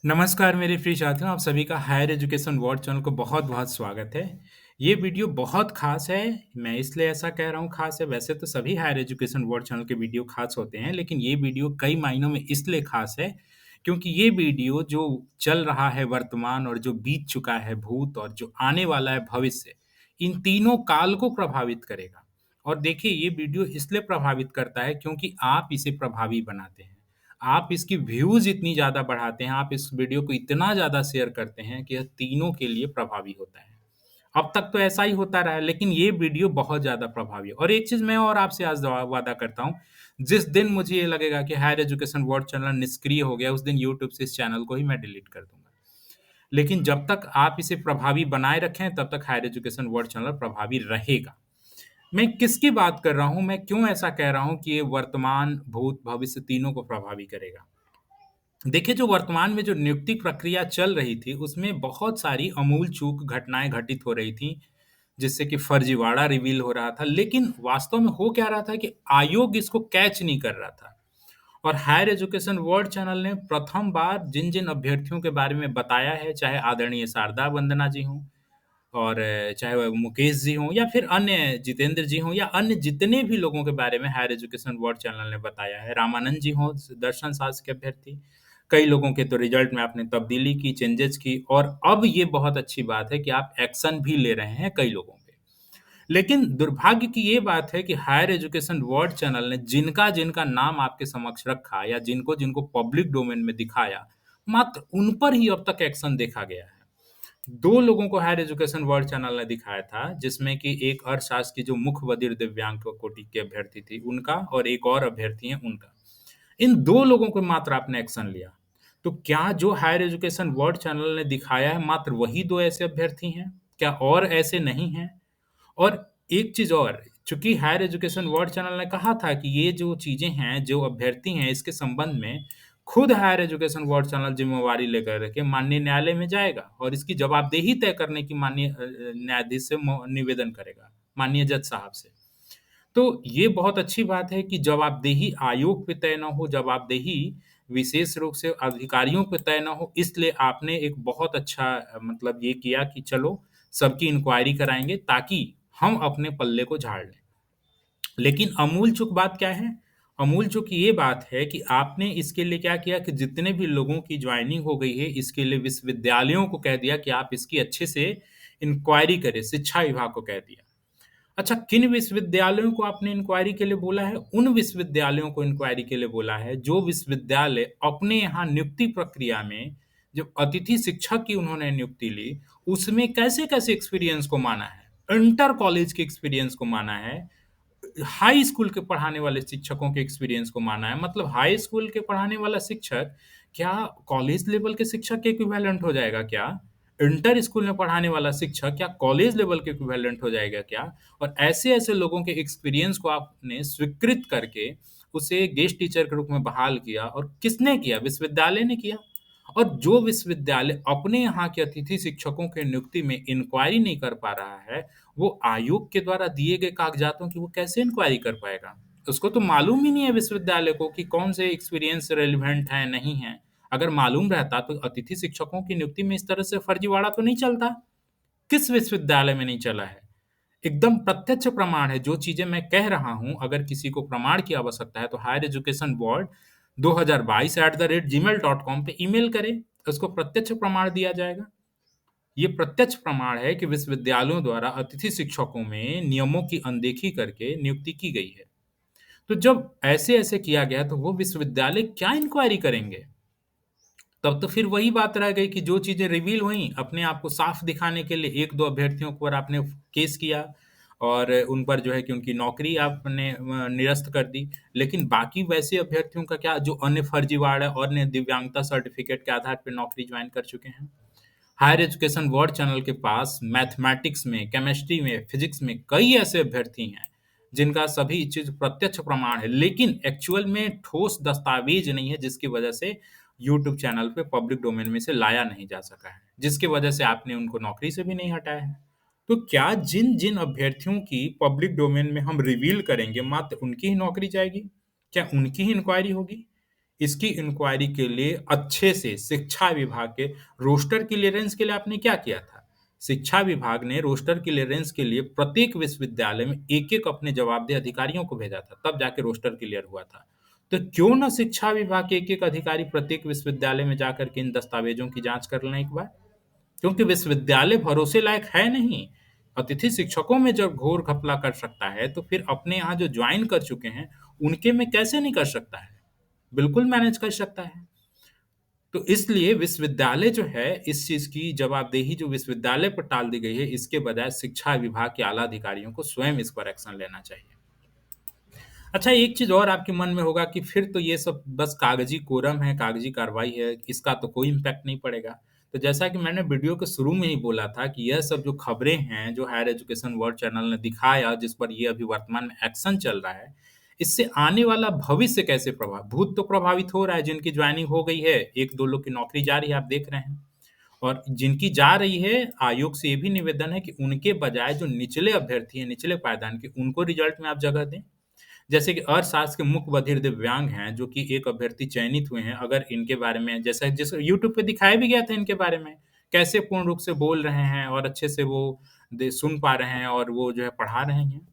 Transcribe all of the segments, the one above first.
नमस्कार मेरे प्रिय साथियों, आप सभी का हायर एजुकेशन वर्ल्ड चैनल को बहुत-बहुत स्वागत है। ये वीडियो बहुत ख़ास है, मैं इसलिए ऐसा कह रहा हूँ ख़ास है, वैसे तो सभी हायर एजुकेशन वर्ल्ड चैनल के वीडियो ख़ास होते हैं, लेकिन ये वीडियो कई मायनों में इसलिए ख़ास है, क्योंकि ये वीडियो जो चल रहा है वर्तमान और जो बीत चुका है भूत और जो आने वाला है भविष्य, इन तीनों काल को प्रभावित करेगा। और देखिए, ये वीडियो इसलिए प्रभावित करता है क्योंकि आप इसे प्रभावी बनाते हैं। आप इसकी व्यूज़ इतनी ज़्यादा बढ़ाते हैं, आप इस वीडियो को इतना ज़्यादा शेयर करते हैं कि यह तीनों के लिए प्रभावी होता है। अब तक तो ऐसा ही होता रहा है, लेकिन ये वीडियो बहुत ज़्यादा प्रभावी है और एक चीज़ मैं और आपसे आज वादा करता हूँ, जिस दिन मुझे ये लगेगा कि हायर एजुकेशन वर्ल्ड चैनल निष्क्रिय हो गया, उस दिन यूट्यूब से इस चैनल को ही मैं डिलीट कर दूँगा। लेकिन जब तक आप इसे प्रभावी बनाए रखें, तब तक हायर एजुकेशन वर्ल्ड चैनल प्रभावी रहेगा। मैं किसकी बात कर रहा हूँ, मैं क्यों ऐसा कह रहा हूँ कि ये वर्तमान, भूत, भविष्य तीनों को प्रभावी करेगा? देखिए, जो वर्तमान में जो नियुक्ति प्रक्रिया चल रही थी, उसमें बहुत सारी अमूल चूक घटनाएँ घटित हो रही थीं, जिससे कि फर्जीवाड़ा रिवील हो रहा था। लेकिन वास्तव में हो क्या रहा था कि आयोग इसको कैच नहीं कर रहा था और हायर एजुकेशन वर्ल्ड चैनल ने प्रथम बार जिन-जिन अभ्यर्थियों के बारे में बताया है, चाहे आदरणीय शारदा वंदना जी हों और चाहे वह मुकेश जी हों या फिर अन्य जितेंद्र जी हों या अन्य जितने भी लोगों के बारे में हायर एजुकेशन वर्ल्ड चैनल ने बताया है, रामानंद जी हों, दर्शन शास्त्र के अभ्यर्थी, कई लोगों के तो रिजल्ट में आपने तब्दीली की, चेंजेज़ की और अब ये बहुत अच्छी बात है कि आप एक्शन भी ले रहे हैं कई लोगों पे। लेकिन दुर्भाग्य की ये बात है कि हायर एजुकेशन वर्ल्ड चैनल ने जिनका-जिनका नाम आपके समक्ष रखा या जिनको-जिनको पब्लिक डोमेन में दिखाया, मात्र उन पर ही अब तक एक्शन देखा गया है। 2 लोगों को हायर एजुकेशन वर्ल्ड चैनल ने दिखाया था, जिसमें कि एक अर्थशास्त्र की जो मुख्य बधिर दिव्यांग कोटि की अभ्यर्थी थी, उनका और एक और अभ्यर्थी हैं, उनका। इन 2 लोगों को मात्र आपने एक्शन लिया। तो क्या जो हायर एजुकेशन वर्ल्ड चैनल ने दिखाया है, मात्र वही 2 ऐसे अभ्यर्थी हैं? क्या और ऐसे नहीं हैं? और एक चीज़ और, चूँकि हायर एजुकेशन वर्ल्ड चैनल ने कहा था कि ये जो चीज़ें हैं, जो अभ्यर्थी हैं, इसके संबंध में खुद हायर एजुकेशन वर्ल्ड चैनल ज़िम्मेवारी लेकर के माननीय न्यायालय में जाएगा और इसकी जवाबदेही तय करने की माननीय न्यायाधीश से निवेदन करेगा, माननीय जज साहब से। तो ये बहुत अच्छी बात है कि जवाबदेही आयोग पे तय ना हो, जवाबदेही विशेष रूप से अधिकारियों पे तय ना हो, इसलिए आपने एक बहुत अच्छा मतलब ये किया कि चलो सबकी इंक्वायरी कराएँगे ताकि हम अपने पल्ले को झाड़ लें। लेकिन अमूल चूक बात क्या है? अमूल चूक ये बात है कि आपने इसके लिए क्या किया कि जितने भी लोगों की जॉइनिंग हो गई है, इसके लिए विश्वविद्यालयों को कह दिया कि आप इसकी अच्छे से इंक्वायरी करें, शिक्षा विभाग को कह दिया। अच्छा, किन विश्वविद्यालयों को आपने इंक्वायरी के लिए बोला है? उन विश्वविद्यालयों को इंक्वायरी के लिए बोला है, जो विश्वविद्यालय अपने यहाँ नियुक्ति प्रक्रिया में जब अतिथि शिक्षक की उन्होंने नियुक्ति ली, उसमें कैसे-कैसे एक्सपीरियंस को माना है। इंटर कॉलेज के एक्सपीरियंस को माना है, हाई स्कूल के पढ़ाने वाले शिक्षकों के एक्सपीरियंस को माना है। मतलब हाई स्कूल के पढ़ाने वाला शिक्षक क्या कॉलेज लेवल के शिक्षक के इक्विवेलेंट हो जाएगा क्या? इंटर स्कूल में पढ़ाने वाला शिक्षक क्या कॉलेज लेवल के इक्विवेलेंट हो जाएगा क्या? और ऐसे-ऐसे लोगों के एक्सपीरियंस को आपने स्वीकृत करके उसे गेस्ट टीचर के रूप में बहाल किया और किसने किया? विश्वविद्यालय ने किया। और जो विश्वविद्यालय अपने यहाँ के अतिथि शिक्षकों की नियुक्ति में इंक्वायरी नहीं कर पा रहा है, वो आयोग के द्वारा दिए गए कागज़ातों की वो कैसे इंक्वायरी कर पाएगा? उसको तो मालूम ही नहीं है विश्वविद्यालय को कि कौन से एक्सपीरियंस रेलेवेंट हैं, नहीं हैं। अगर मालूम रहता तो अतिथि शिक्षकों की नियुक्ति में इस तरह से फर्जीवाड़ा तो नहीं चलता। किस विश्वविद्यालय में नहीं चला है? एकदम प्रत्यक्ष प्रमाण है, जो चीज़ें मैं कह रहा हूँ, अगर किसी को प्रमाण की आवश्यकता है, तो हायर एजुकेशन बोर्ड 2022@gmail.com पे ईमेल करें, उसको प्रत्यक्ष प्रमाण दिया जाएगा। ये प्रत्यक्ष प्रमाण है कि विश्वविद्यालयों द्वारा अतिथि शिक्षकों में नियमों की अनदेखी करके नियुक्ति की गई है। तो जब ऐसे-ऐसे किया गया, तो वो विश्वविद्यालय क्या इंक्वायरी करेंगे? तब तो फिर वही बात रह गई कि जो चीज़ें रिवील हुईं, अपने आप को साफ दिखाने के लिए 1-2 अभ्यर्थियों के ऊपर आपने केस किया और उन पर जो है कि उनकी नौकरी आपने निरस्त कर दी। लेकिन बाकी वैसे अभ्यर्थियों का क्या जो अन्य फर्जीवाड़ा और अन्य दिव्यांगता सर्टिफ़िकेट के आधार पे नौकरी जॉइन कर चुके हैं? हायर एजुकेशन वर्ल्ड चैनल के पास मैथमेटिक्स में, केमिस्ट्री में, फिज़िक्स में कई ऐसे अभ्यर्थी हैं, जिनका सभी चीज़ प्रत्यक्ष प्रमाण है, लेकिन एक्चुअल में ठोस दस्तावेज़ नहीं है, जिसकी वजह से यूट्यूब चैनल पे पब्लिक डोमेन में से लाया नहीं जा सका है, जिसकी वजह से आपने उनको नौकरी से भी नहीं हटाया है। तो क्या जिन-जिन अभ्यर्थियों की पब्लिक डोमेन में हम रिवील करेंगे, मात्र उनकी ही नौकरी जाएगी? क्या उनकी ही इंक्वायरी होगी? इसकी इंक्वायरी के लिए अच्छे से शिक्षा विभाग के रोस्टर क्लियरेंस के लिए आपने क्या किया था? शिक्षा विभाग ने रोस्टर क्लियरेंस के लिए प्रत्येक विश्वविद्यालय में एक-एक अपने जवाबदेह अधिकारियों को भेजा था, तब जाके रोस्टर क्लियर हुआ था। तो क्यों ना शिक्षा विभाग के एक-एक अधिकारी प्रत्येक विश्वविद्यालय में जाकर के इन दस्तावेजों की जाँच कर लें एक बार? क्योंकि विश्वविद्यालय भरोसे लायक है नहीं। अतिथि शिक्षकों में जब घोर घपला कर सकता है, तो फिर अपने यहाँ जो जॉइन कर चुके हैं, उनके में कैसे नहीं कर सकता है? बिल्कुल मैनेज कर सकता है। तो इसलिए विश्वविद्यालय जो है, इस चीज़ की जवाबदेही जो विश्वविद्यालय पर टाल दी गई है, इसके बजाय शिक्षा विभाग के आला अधिकारियों को स्वयं इस पर एक्शन लेना चाहिए। अच्छा, एक चीज़ और आपके मन में होगा कि फिर तो ये सब बस कागज़ी कोरम है, कागज़ी कार्रवाई है, इसका तो कोई इम्पैक्ट नहीं पड़ेगा। तो जैसा कि मैंने वीडियो के शुरू में ही बोला था कि यह सब जो खबरें हैं, जो हायर एजुकेशन वर्ल्ड चैनल ने दिखाया, जिस पर ये अभी वर्तमान में एक्शन चल रहा है, इससे आने वाला भविष्य कैसे भूत तो प्रभावित हो रहा है, जिनकी जॉइनिंग हो गई है, 1-2 लोग की नौकरी जा रही है, आप देख रहे हैं। और जिनकी जा रही है, आयोग से ये भी निवेदन है कि उनके बजाय जो निचले अभ्यर्थी हैं, निचले पायदान के, उनको रिजल्ट में आप जगह दें। जैसे कि अर्थशास्त्र के मुख्य बधिर दिव्यांग हैं, जो कि एक अभ्यर्थी चयनित हुए हैं, अगर इनके बारे में जैसे यूट्यूब पे दिखाया भी गया था इनके बारे में, कैसे पूर्ण रूप से बोल रहे हैं और अच्छे से वो सुन पा रहे हैं और वो जो है पढ़ा रहे हैं।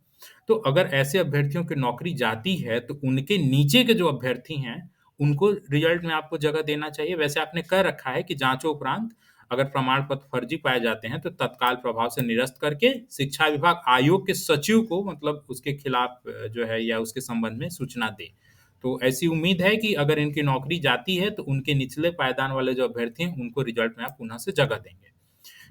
तो अगर ऐसे अभ्यर्थियों की नौकरी जाती है, तो उनके नीचे के जो अभ्यर्थी हैं, उनको रिजल्ट में आपको जगह देना चाहिए। वैसे आपने कह रखा है कि जाँचों उपरांत अगर प्रमाण पत्र फर्जी पाए जाते हैं, तो तत्काल प्रभाव से निरस्त करके शिक्षा विभाग आयोग के सचिव को मतलब उसके खिलाफ जो है या उसके संबंध में सूचना दे। तो ऐसी उम्मीद है कि अगर इनकी नौकरी जाती है, तो उनके निचले पायदान वाले जो अभ्यर्थी हैं, उनको रिजल्ट में आप पुनः से जगह देंगे।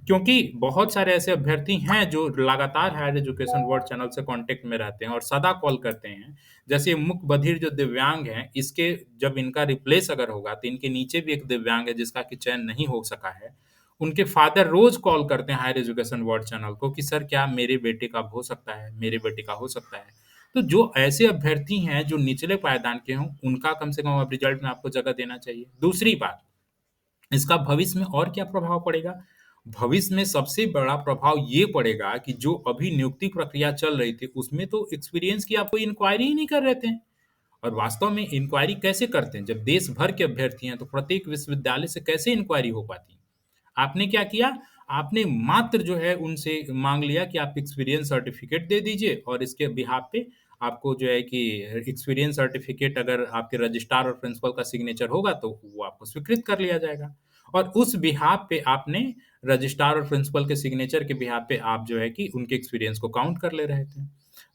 क्योंकि बहुत सारे ऐसे अभ्यर्थी हैं जो लगातार हायर एजुकेशन वर्ल्ड चैनल से कॉन्टैक्ट में रहते हैं और सदा कॉल करते हैं। जैसे ये मुक बधिर जो दिव्यांग हैं, इसके जब इनका रिप्लेस अगर होगा, तो इनके नीचे भी एक दिव्यांग है जिसका कि चयन नहीं हो सका है। उनके फादर रोज़ कॉल करते हैं हायर एजुकेशन वर्ल्ड चैनल को कि सर क्या मेरे बेटे का हो सकता है, मेरे बेटे का हो सकता है। तो जो ऐसे अभ्यर्थी हैं जो निचले पायदान के हों, उनका कम से कम अब रिजल्ट में आपको जगह देना चाहिए। दूसरी बात, इसका भविष्य में और क्या प्रभाव पड़ेगा? भविष्य में सबसे बड़ा प्रभाव ये पड़ेगा कि जो अभी नियुक्ति प्रक्रिया चल रही थी, उसमें तो एक्सपीरियंस की आप कोई इंक्वायरी ही नहीं कर रहे थे। और वास्तव में इंक्वायरी कैसे करते हैं? जब देश भर के अभ्यर्थी हैं, तो प्रत्येक विश्वविद्यालय से कैसे इंक्वायरी हो पाती? आपने क्या किया? आपने मात्र जो है उनसे माँग लिया कि आप एक्सपीरियंस सर्टिफ़िकेट दे दीजिए और इसके बिहाफ़ पे आपको जो है कि एक्सपीरियंस सर्टिफ़िकेट अगर आपके रजिस्ट्रार और प्रिंसिपल का सिग्नेचर होगा, तो वो आपको स्वीकृत कर लिया जाएगा। और उस बिहाफ़ पे आपने रजिस्ट्रार और प्रिंसिपल के सिग्नेचर के बिहाफ़ पे आप जो है कि उनके एक्सपीरियंस को काउंट कर ले रहे थे।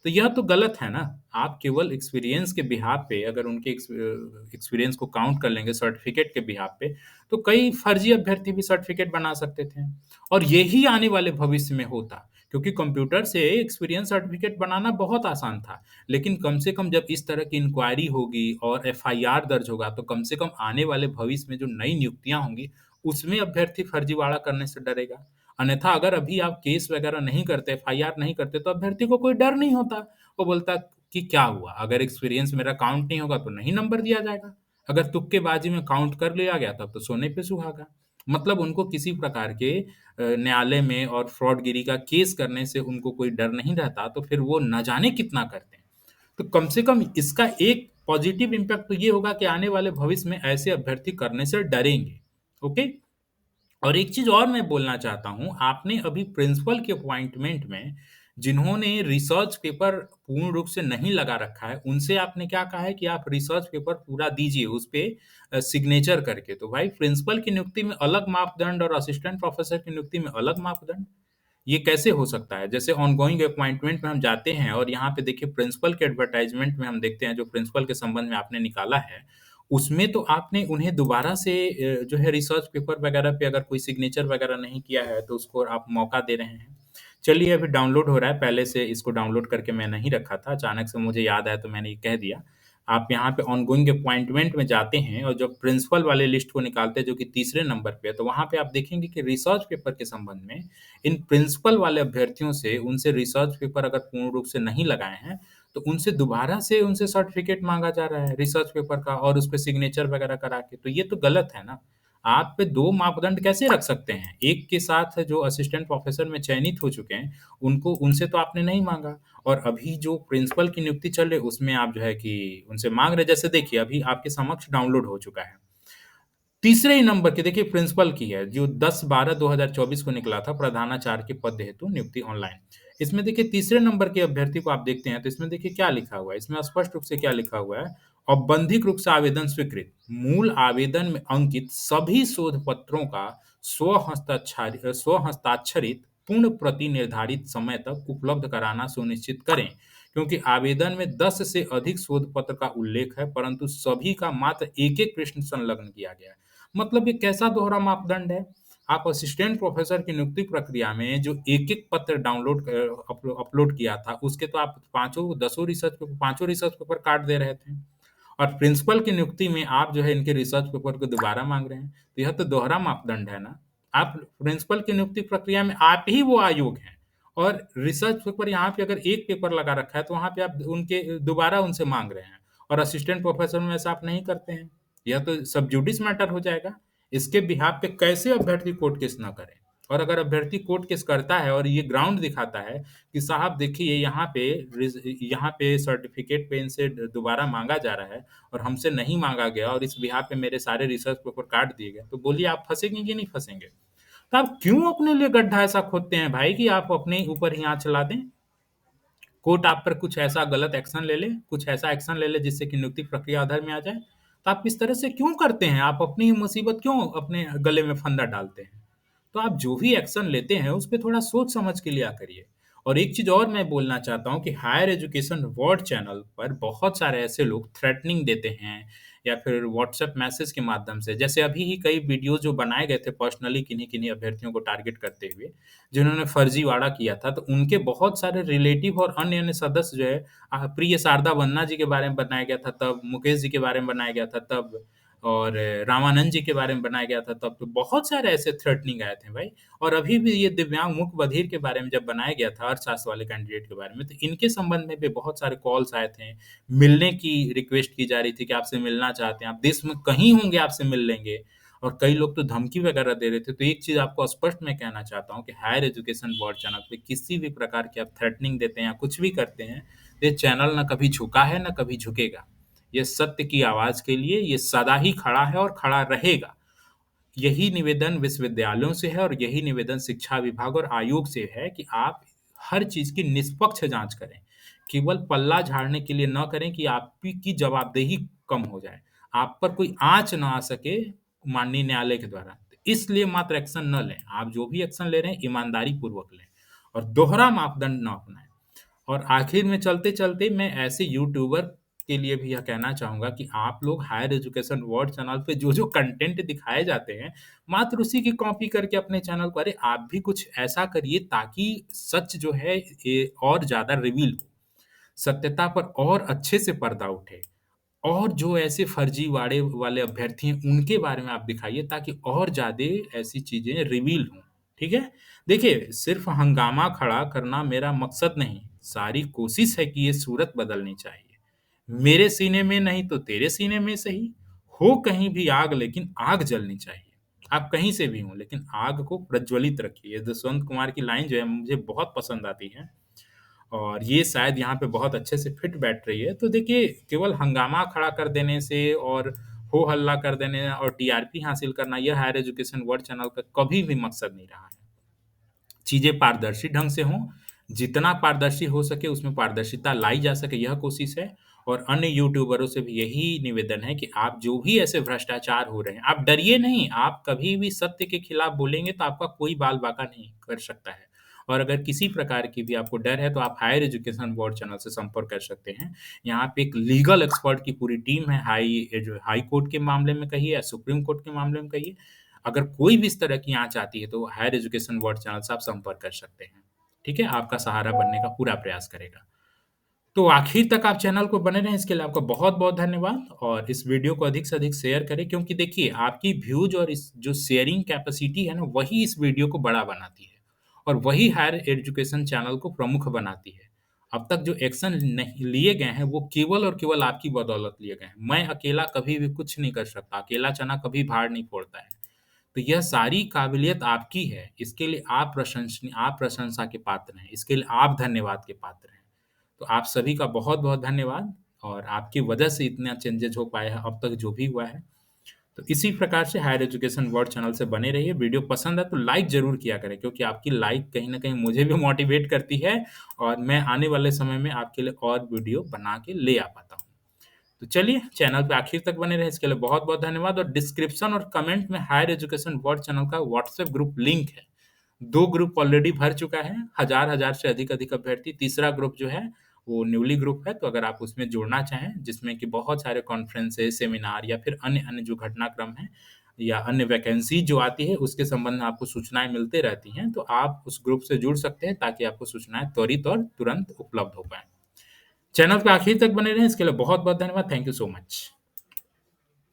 तो यह तो गलत है ना। आप केवल एक्सपीरियंस के बिहाफ़ पे अगर उनके एक्सपीरियंस को काउंट कर लेंगे सर्टिफ़िकेट के बिहाफ़ पे, तो कई फर्जी अभ्यर्थी भी सर्टिफ़िकेट बना सकते थे। और यही आने वाले भविष्य में होता, क्योंकि कंप्यूटर से एक्सपीरियंस सर्टिफ़िकेट बनाना बहुत आसान था। लेकिन कम से कम जब इस तरह की इंक्वायरी होगी और एफआईआर दर्ज होगा, तो कम से कम आने वाले भविष्य में जो नई नियुक्तियाँ होंगी, उसमें अभ्यर्थी फर्जीवाड़ा करने से डरेगा। अन्यथा अगर अभी आप केस वगैरह नहीं करते, एफआईआर नहीं करते, तो अभ्यर्थी को कोई डर नहीं होता। वो बोलता कि क्या हुआ? अगर एक्सपीरियंस मेरा काउंट नहीं होगा, तो नहीं नंबर दिया जाएगा। अगर तुक्केबाजी में काउंट कर लिया गया, तब तो सोने पे सुहागा। मतलब उनको किसी प्रकार के न्यायालय में और फ्रॉडगिरी का केस करने से उनको कोई डर नहीं रहता, तो फिर वो न जाने कितना करते हैं। तो कम से कम इसका एक पॉजिटिव इम्पैक्ट तो ये होगा कि आने वाले भविष्य में ऐसे अभ्यर्थी करने से डरेंगे। ओके? और एक चीज़ और मैं बोलना चाहता हूँ, आपने अभी प्रिंसिपल के अपॉइंटमेंट में जिन्होंने रिसर्च पेपर पूर्ण रूप से नहीं लगा रखा है, उनसे आपने क्या कहा है कि आप रिसर्च पेपर पूरा दीजिए, उसपे सिग्नेचर करके। तो भाई प्रिंसिपल की नियुक्ति में अलग मापदंड और असिस्टेंट प्रोफेसर की नियुक्ति में अलग मापदंड, ये कैसे हो सकता है? जैसे ऑनगोइंग अपॉइंटमेंट में हम जाते हैं और यहाँ पे देखिए प्रिंसिपल के एडवर्टाइजमेंट में हम देखते हैं जो प्रिंसिपल के संबंध में आपने निकाला है, उसमें तो आपने उन्हें दोबारा से जो है रिसर्च पेपर वगैरह पे अगर कोई सिग्नेचर वगैरह नहीं किया है, तो उसको आप मौका दे रहे हैं। चलिए अभी डाउनलोड हो रहा है, पहले से इसको डाउनलोड करके मैं नहीं रखा था, अचानक से मुझे याद आया तो मैंने ये कह दिया। आप यहाँ पे ऑनगोइंग अपॉइंटमेंट में जाते हैं और जब प्रिंसिपल वाले लिस्ट को निकालते हैं जो कि तीसरे नंबर पे है, तो वहाँ पे आप देखेंगे कि रिसर्च पेपर के संबंध में इन प्रिंसिपल वाले अभ्यर्थियों से उनसे रिसर्च पेपर अगर पूर्ण रूप से नहीं लगाए हैं, तो उनसे दोबारा से उनसे सर्टिफ़िकेट माँगा जा रहा है रिसर्च पेपर का और उसपे सिग्नेचर वगैरह करा के, तो ये तो गलत है ना। आप पे 2 मापदंड कैसे रख सकते हैं? एक के साथ जो असिस्टेंट प्रोफ़ेसर में चयनित हो चुके हैं, उनको उनसे तो आपने नहीं माँगा और अभी जो प्रिंसिपल की नियुक्ति चल रही है, उसमें आप जो है कि उनसे माँग रहे हैं। जैसे देखिए, अभी आपके समक्ष डाउनलोड हो चुका है। तीसरे ही नंबर की देखिए प्रिंसिपल की है, जो 10/12/2024 को निकला था प्रधानाचार्य के पद हेतु नियुक्ति ऑनलाइन। इसमें देखिए तीसरे नंबर के अभ्यर्थी को आप देखते हैं, तो इसमें देखिए क्या लिखा हुआ है, इसमें स्पष्ट रूप से क्या लिखा हुआ है, औपबंधिक रूप से आवेदन स्वीकृत। मूल आवेदन में अंकित सभी शोध पत्रों का स्व-हस्ताक्षरित पूर्ण प्रति निर्धारित समय तक उपलब्ध कराना सुनिश्चित करें, क्योंकि आवेदन में 10 से अधिक शोध पत्र का उल्लेख है, परंतु सभी का मात्र एक-एक प्रश्न संलग्न किया गया है। मतलब ये कैसा दोहरा मापदंड है? आप असिस्टेंट प्रोफ़ेसर की नियुक्ति प्रक्रिया में जो एक-एक पत्र डाउनलोड अपलोड किया था, उसके तो आप पाँचों, दसों रिसर्च पेपर, पाँचों रिसर्च पेपर काट दे रहे थे। और प्रिंसिपल की नियुक्ति में आप जो है इनके रिसर्च पेपर को दोबारा माँग रहे हैं। तो यह तो दोहरा मापदंड है ना। आप प्रिंसिपल की नियुक्ति प्रक्रिया में आप ही वो आयोग हैं और रिसर्च पेपर यहाँ पे अगर एक पेपर लगा रखा है, तो वहाँ पे आप उनके दोबारा उनसे माँग रहे हैं और असिस्टेंट प्रोफ़ेसर में ऐसा आप नहीं करते हैं। यह तो सब जुडिस मैटर हो जाएगा। इसके बिहाफ़ पे कैसे अभ्यर्थी कोर्ट केस ना करे? और अगर अभ्यर्थी कोर्ट केस करता है और ये ग्राउंड दिखाता है कि साहब देखिए यहाँ पे सर्टिफ़िकेट पे इनसे दोबारा माँगा जा रहा है और हमसे नहीं माँगा गया और इस बिहाफ़ पे मेरे सारे रिसर्च पेपर काट दिए गए। तो बोलिए आप फँसेंगे कि नहीं फँसेंगे? तो आप क्यों अपने लिए गड्ढा ऐसा खोदते हैं भाई कि आप अपने ऊपर ही आँच ला दें? कोर्ट आप पर कुछ ऐसा गलत एक्शन ले ले, कुछ ऐसा एक्शन ले ले जिससे कि नियुक्ति प्रक्रिया अधर में आ जाए। तो आप इस तरह से क्यों करते हैं? आप अपनी ही मुसीबत क्यों अपने गले में फंदा डालते हैं? तो आप जो भी एक्शन लेते हैं, उस पे थोड़ा सोच समझ के लिया करिए। और एक चीज़ और मैं बोलना चाहता हूँ कि हायर एजुकेशन अवार्ड चैनल पर बहुत सारे ऐसे लोग थ्रेटनिंग देते हैं या फिर व्हाट्सएप मैसेज के माध्यम से, जैसे अभी ही कई वीडियो जो बनाए गए थे पर्सनली किन्हीं-किन्हीं अभ्यर्थियों को टारगेट करते हुए, जिन्होंने फर्जीवाड़ा किया था, तो उनके बहुत सारे रिलेटिव और अन्य-अन्य सदस्य जो है प्रिय शारदा वन्ना जी के बारे में बनाया गया था तब, मुकेश जी के बारे में बनाया गया था तब और रामानंद जी के बारे में बनाया गया था तब, तो बहुत सारे ऐसे थ्रेटनिंग आए थे भाई। और अभी भी ये दिव्यांग मूक बधिर के बारे में जब बनाया गया था अर्थशास्त्र वाले कैंडिडेट के बारे में, तो इनके संबंध में भी बहुत सारे कॉल्स आए थे। मिलने की रिक्वेस्ट की जा रही थी कि आपसे मिलना चाहते हैं, आप देश में कहीं होंगे आपसे मिल लेंगे और कई लोग तो धमकी वगैरह दे रहे थे। तो एक चीज़ आपको स्पष्ट मैं कहना चाहता हूँ कि हायर एजुकेशन बोर्ड चैनल पे किसी भी प्रकार की आप थ्रेटनिंग देते हैं या कुछ भी करते हैं, तो ये चैनल ना कभी झुका है, ना कभी झुकेगा। ये सत्य की आवाज़ के लिए ये सदा ही खड़ा है और खड़ा रहेगा। यही निवेदन विश्वविद्यालयों से है और यही निवेदन शिक्षा विभाग और आयोग से है कि आप हर चीज़ की निष्पक्ष जाँच करें। केवल पल्ला झाड़ने के लिए ना करें कि आपकी की जवाबदेही कम हो जाए। आप पर कोई आँच ना आ सके माननीय न्यायालय के द्वारा। इसलिए मात्र एक्शन न लें। आप जो भी एक्शन ले रहे हैं ईमानदारी पूर्वक लें और दोहरा मापदंड ना अपनाएँ। और आखिर में चलते-चलते मैं ऐसे यूट्यूबर के लिए भी यह कहना चाहूँगा कि आप लोग हायर एजुकेशन वर्ल्ड चैनल पे जो-जो कंटेंट दिखाए जाते हैं, मात्र उसी की कॉपी करके अपने चैनल पर अरे आप भी कुछ ऐसा करिए ताकि सच जो है ये और ज़्यादा रिवील हो। सत्यता पर और अच्छे से पर्दा उठे। और जो ऐसे फर्जीवाड़े वाले अभ्यर्थी हैं, उनके बारे में आप दिखाइए ताकि और ज़्यादा ऐसी चीज़ें रिवील हों, ठीक है? देखिए, सिर्फ़ हंगामा खड़ा करना मेरा मकसद नहीं, सारी कोशिश है कि ये सूरत बदलनी चाहिए। मेरे सीने में नहीं तो तेरे सीने में सही, हो कहीं भी आग लेकिन आग जलनी चाहिए। आप कहीं से भी हों, लेकिन आग को प्रज्वलित रखिए। ये जसवंत कुमार की लाइन जो है मुझे बहुत पसंद आती है। और ये शायद यहाँ पे बहुत अच्छे से फिट बैठ रही है। तो देखिए, केवल हंगामा खड़ा कर देने से और हो हल्ला कर देने और टीआरपी हासिल करना, यह हायर एजुकेशन वर्ल्ड चैनल का कभी भी मकसद नहीं रहा है। चीज़ें पारदर्शी ढंग से हों, जितना पारदर्शी हो सके उसमें पारदर्शिता लाई जा सके यह कोशिश है और अन्य यूट्यूबरों से भी यही निवेदन है कि आप जो भी ऐसे भ्रष्टाचार हो रहे हैं, आप डरिए नहीं, आप कभी भी सत्य के खिलाफ बोलेंगे तो आपका कोई बाल-बाका नहीं कर सकता है। और अगर किसी प्रकार की भी आपको डर है तो आप हायर एजुकेशन बोर्ड चैनल से संपर्क कर सकते हैं। यहाँ पे एक लीगल एक्सपर्ट की पूरी टीम है, हाई कोर्ट के मामले में कहिए या सुप्रीम कोर्ट के मामले में कहिए। अगर कोई भी इस तरह की आँच आती है तो हायर एजुकेशन वर्ल्ड चैनल से आप संपर्क कर सकते हैं। ठीक है? आपका सहारा बनने का पूरा प्रयास करेगा। तो आखिर तक आप चैनल को बने रहें इसके लिए आपका बहुत-बहुत धन्यवाद और इस वीडियो को अधिक से अधिक शेयर करें क्योंकि देखिए आपकी व्यूज़ और इस जो शेयरिंग कैपेसिटी है ना वही इस वीडियो को बड़ा बनाती है और वही हायर एजुकेशन चैनल को प्रमुख बनाती है। अब तक जो एक्शन नहीं लिए गए हैं वो केवल और केवल आपकी बदौलत लिए गए हैं। मैं अकेला कभी भी कुछ नहीं कर सकता, अकेला चना कभी भार नहीं फोड़ता है। तो यह सारी काबिलियत आपकी है। इसके लिए आप प्रशंसा के पात्र हैं। इसके लिए आप धन्यवाद के पात्र हैं। तो आप सभी का बहुत-बहुत धन्यवाद और आपकी वजह से इतना चेंजेज़ हो पाया है अब तक जो भी हुआ है। तो इसी प्रकार से हायर एजुकेशन वर्ल्ड चैनल से बने रहिए। वीडियो पसंद है तो लाइक ज़रूर किया करें क्योंकि आपकी लाइक कहीं न कहीं मुझे भी मोटिवेट करती है और मैं आने वाले समय में आपके लिए और वीडियो बना के ले आ पाता हूँ। तो चलिए चैनल पे आखिर तक बने रहें इसके लिए बहुत-बहुत धन्यवाद और डिस्क्रिप्शन और कमेंट में हायर एजुकेशन वर्ल्ड चैनल का व्हाट्सएप ग्रुप लिंक है। 2 ग्रुप ऑलरेडी भर चुका है, हज़ार-हज़ार से अधिक अभ्यर्थी, तीसरा ग्रुप जो है वो न्यूली ग्रुप है, तो अगर आप उसमें जुड़ना चाहें, जिसमें कि बहुत सारे कॉन्फ्रेंसेस, सेमिनार या फिर अन्य-अन्य जो घटनाक्रम हैं या अन्य वैकेंसी जो आती है, उसके संबंध में आपको सूचनाएँ मिलते रहती हैं, तो आप उस ग्रुप से जुड़ सकते हैं ताकि आपको सूचनाएँ त्वरित और तुरंत उपलब्ध हो पाएँ। चैनल पे आखिर तक बने रहें, इसके लिए बहुत-बहुत धन्यवाद। Thank you so much.